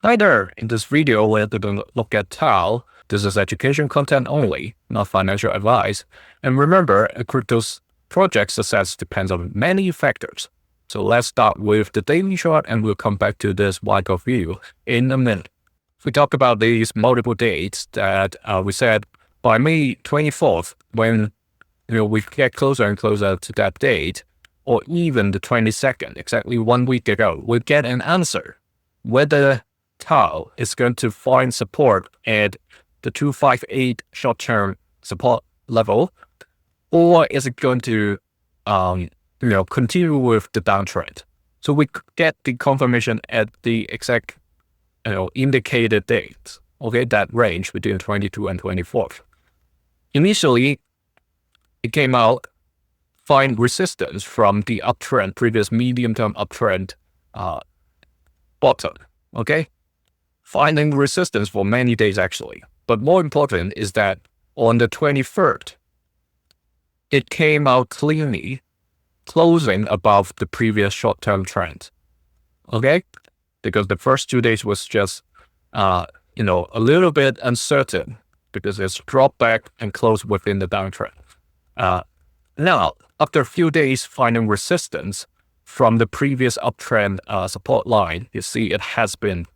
Hi there, in this video we're going to look at Tau. This is education content only, not financial advice. And remember, a crypto's project success depends on many factors. So let's start with the daily chart and we'll come back to this Wyckoff view in a minute. We talk about these multiple dates that we said by May 24th, when we get closer and closer to that date, or even the 22nd, exactly 1 week ago, we get an answer whether Tau is going to find support at the 258 short-term support level, or is it going to continue with the downtrend? So we get the confirmation at the exact indicated date, that range between 22 and 24th. Initially, it came out find resistance from the uptrend, previous medium-term uptrend bottom, finding resistance for many days actually. But more important is that on the 23rd, it came out cleanly, closing above the previous short-term trend, because the first 2 days was just, a little bit uncertain because it's dropped back and closed within the downtrend. Now, after a few days finding resistance from the previous uptrend support line, you see it has been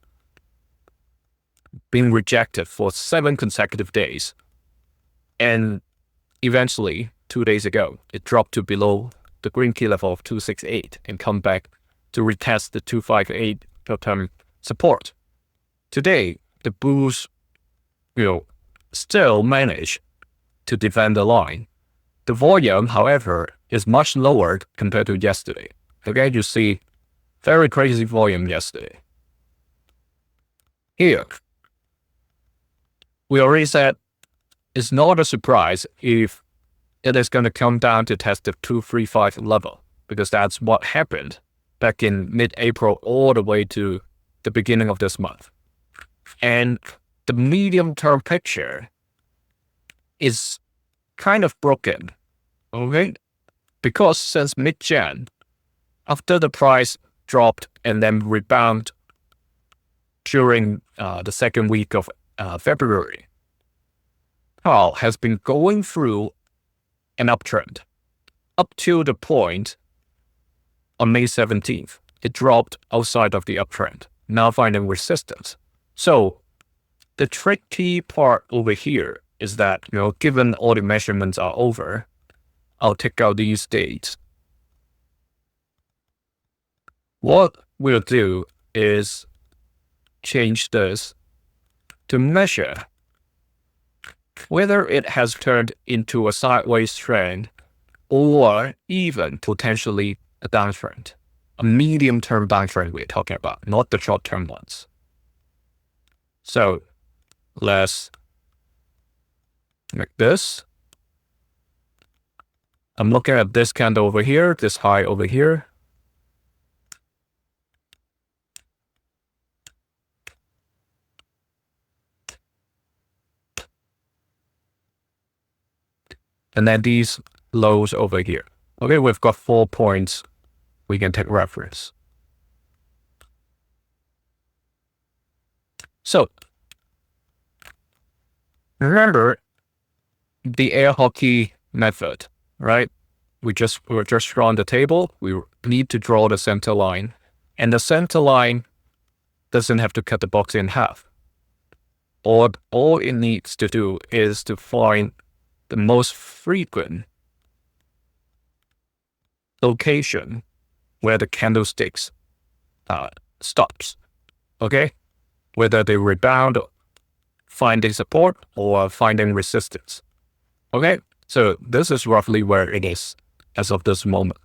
rejected for 7 consecutive days. And eventually, 2 days ago, it dropped to below the green key level of 268 and come back to retest the 258 short-term support. Today, the bulls, still manage to defend the line. The volume, however, is much lower compared to yesterday. You see very crazy volume yesterday. Here, we already said it's not a surprise if it is going to come down to test the 235 level, because that's what happened back in mid-April all the way to the beginning of this month. And the medium-term picture is kind of broken, because since mid-Jan, after the price dropped and then rebound during the second week of February, Tau has been going through an uptrend up to the point on May 17th. It dropped outside of the uptrend, now finding resistance. So the tricky part over here is that, given all the measurements are over, I'll take out these dates. What we'll do is change this to measure whether it has turned into a sideways trend or even potentially a downtrend, a medium-term downtrend we're talking about, not the short-term ones. So let's make this. I'm looking at this candle over here, this high over here. And then these lows over here. We've got 4 points we can take reference. So remember the air hockey method, right? We're just drawing the table. We need to draw the center line, and the center line doesn't have to cut the box in half. All it needs to do is to find the most frequent location where the candlesticks stops, whether they rebound, finding support, or finding resistance. So this is roughly where it is as of this moment.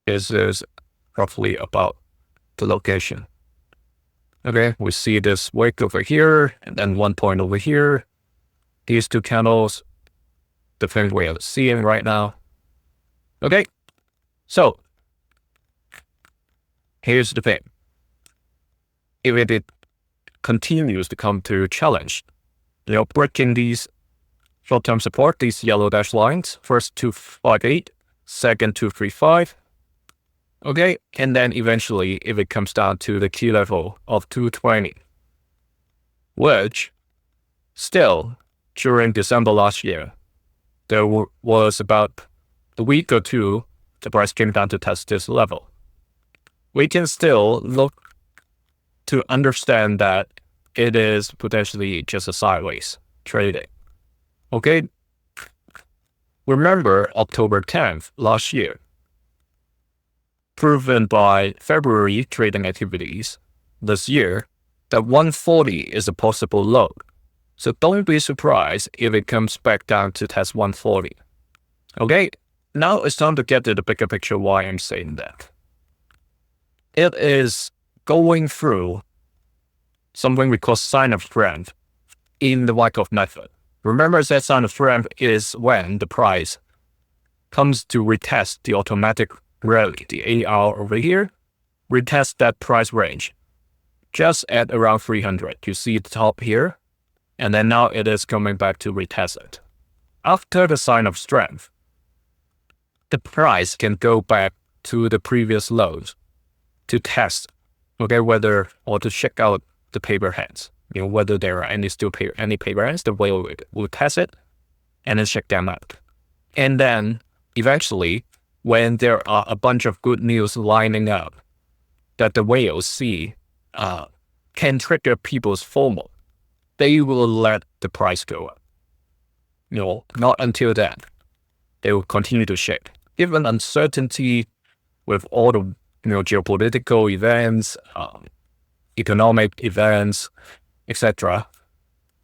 This is roughly about the location. We see this wick over here, and then 1 point over here. These 2 candles, the thing we are seeing right now. So here's the thing. If it continues to come to challenge, breaking these short-term support, these yellow dashed lines, first 258, second 235, Okay, and then eventually if it comes down to the key level of 220, which still during December last year, there was about a week or two, the price came down to test this level. We can still look to understand that it is potentially just a sideways trading. Okay, remember October 10th last year, proven by February trading activities this year that 140 is a possible low. So don't be surprised if it comes back down to test 140. Okay, now it's time to get to the bigger picture why I'm saying that. It is going through something we call sign of strength in the Wyckoff method. Remember that sign of strength is when the price comes to retest the automatic rally, the AR over here, retest that price range just at around 300. You see the top here, and then now it is coming back to retest it. After the sign of strength, the price can go back to the previous lows to test, okay, whether or to check out the paper hands, whether there are any paper hands, the whale will test it and then check them out. And then eventually, when there are a bunch of good news lining up that the whales see can trigger people's FOMO, they will let the price go up. Not until then. They will continue to shake. Given uncertainty with all the geopolitical events, economic events, etc.,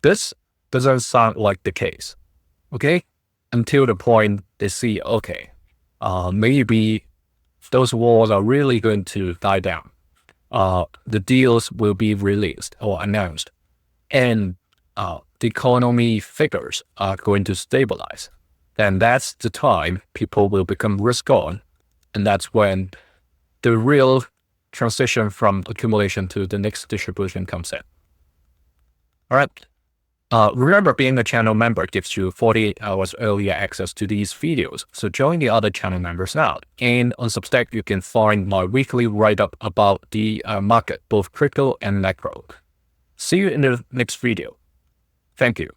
this doesn't sound like the case. Okay? Until the point they see, okay, maybe those wars are really going to die down. The deals will be released or announced, and the economy figures are going to stabilize. Then that's the time people will become risk on, and that's when the real transition from accumulation to the next distribution comes in. All right. Remember, being a channel member gives you 48 hours earlier access to these videos, so join the other channel members now. And on Substack, you can find my weekly write-up about the market, both crypto and macro. See you in the next video. Thank you.